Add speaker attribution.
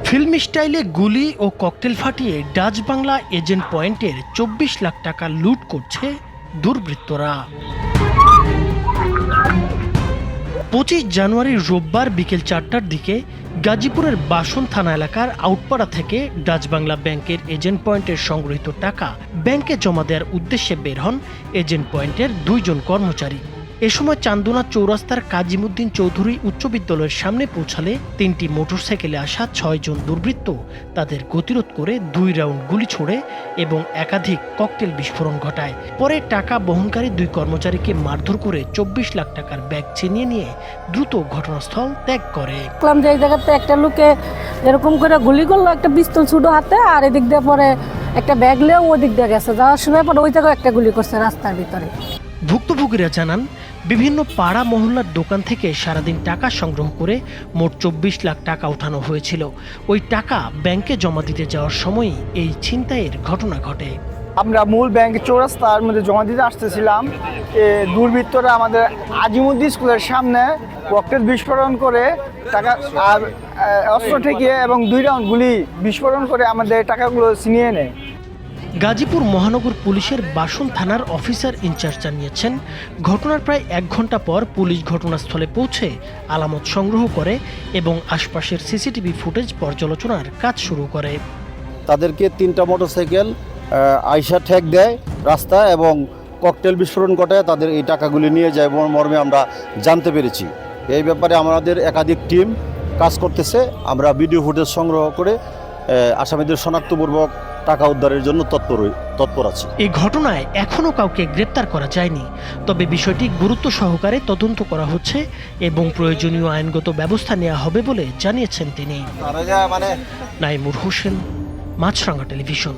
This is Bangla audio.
Speaker 1: ফিল্ম স্টাইলে গুলি ও ককটেল ফাটিয়ে ডাচ বাংলা এজেন্ট পয়েন্টের ২৪ লাখ টাকা লুট করছে দুর্বৃত্তরা। ২৫ জানুয়ারি রোববার বিকেল ৪টার দিকে গাজীপুরের বাসন থানা এলাকার আউটপাড়া থেকে ডাচ বাংলা ব্যাংকের এজেন্ট পয়েন্টের সংগৃহীত টাকা ব্যাংকে জমা দেওয়ার উদ্দেশ্যে বের হন এজেন্ট পয়েন্টের ২ জন কর্মচারী। এ সময় চান্দনা চৌরাস্তার কাজিমুদ্দিন চৌধুরী উচ্চ বিদ্যালয়ের সামনে পৌঁছালে ৩টি মোটরসাইকেলে আসা ৬ জন দুর্বৃত্ত তাদের গতিরোধ করে ২ রাউন্ড গুলি ছোড়ে এবং একাধিক ককটেল বিস্ফোরণ ঘটায়। পরে টাকা বহনকারী ২ কর্মচারীকে মারধর করে ২৪ লাখ টাকার ব্যাগ ছিনিয়ে নিয়ে দ্রুত ঘটনাস্থল ত্যাগ করে।
Speaker 2: দেখলাম যে এই জায়গাতে একটা লোকে এরকম করে গুলি করলো, একটা পিস্তল ছুটো হাতে, আর এদিক দিয়ে পরে একটা ব্যাগ নিয়ে ওই দিক দিয়ে গেছে। যাওয়ার সময় পরে ওই জায়গায় একটা গুলি করছে রাস্তার ভিতরে।
Speaker 1: ভুক্তভোগীরা জানান, বিভিন্ন পাড়া মহল্লার দোকান থেকে সারাদিন টাকা সংগ্রহ করে মোট ২৪ লাখ টাকা উঠানো হয়েছিল। ওই টাকা ব্যাংকে জমা দিতে যাওয়ার সময়ই এই ছিনতাইয়ের ঘটনা ঘটে।
Speaker 3: আমরা মূল ব্যাংক চৌরাস্তার মধ্যে জমা দিতে আসতেছিলাম, দুর্বৃত্তরা আমাদের আজিমুদ্দিন স্কুলের সামনে ককটেল বিস্ফোরণ করে টাকা আর অস্ত্র ঠেকিয়ে এবং ২ রাউন্ড গুলি বিস্ফোরণ করে আমাদের টাকাগুলো ছিনিয়ে নেয়।
Speaker 1: গাজীপুর মহানগর পুলিশের বাসন থানার অফিসার ইনচার্জ জানিয়েছেন, ঘটনার প্রায় ১ ঘন্টা পর পুলিশ ঘটনাস্থলে পৌঁছে আলামত সংগ্রহ করে এবং আশপাশের সিসিটিভি ফুটেজ পর্যালোচনার কাজ শুরু করে।
Speaker 4: তাদেরকে ৩টা মোটরসাইকেল আইসা ঠেক দেয় রাস্তা এবং ককটেল বিস্ফোরণ ঘটায় তাদের এই টাকাগুলি নিয়ে যায় মর্মে আমরা জানতে পেরেছি। এই ব্যাপারে আমাদের একাধিক টিম কাজ করতেছে। আমরা ভিডিও ফুটেজ সংগ্রহ করে আসামিদের শনাক্তপূর্বক টাকা উদ্ধারের জন্য তৎপর আছি।
Speaker 1: এই ঘটনায় এখনও কাউকে গ্রেপ্তার করা যায়নি, তবে বিষয়টি গুরুত্ব সহকারে তদন্ত করা হচ্ছে এবং প্রয়োজনীয় আইনগত ব্যবস্থা নেওয়া হবে বলে জানিয়েছেন তিনি। নাইমুর হোসেন, মাছরাঙা টেলিভিশন।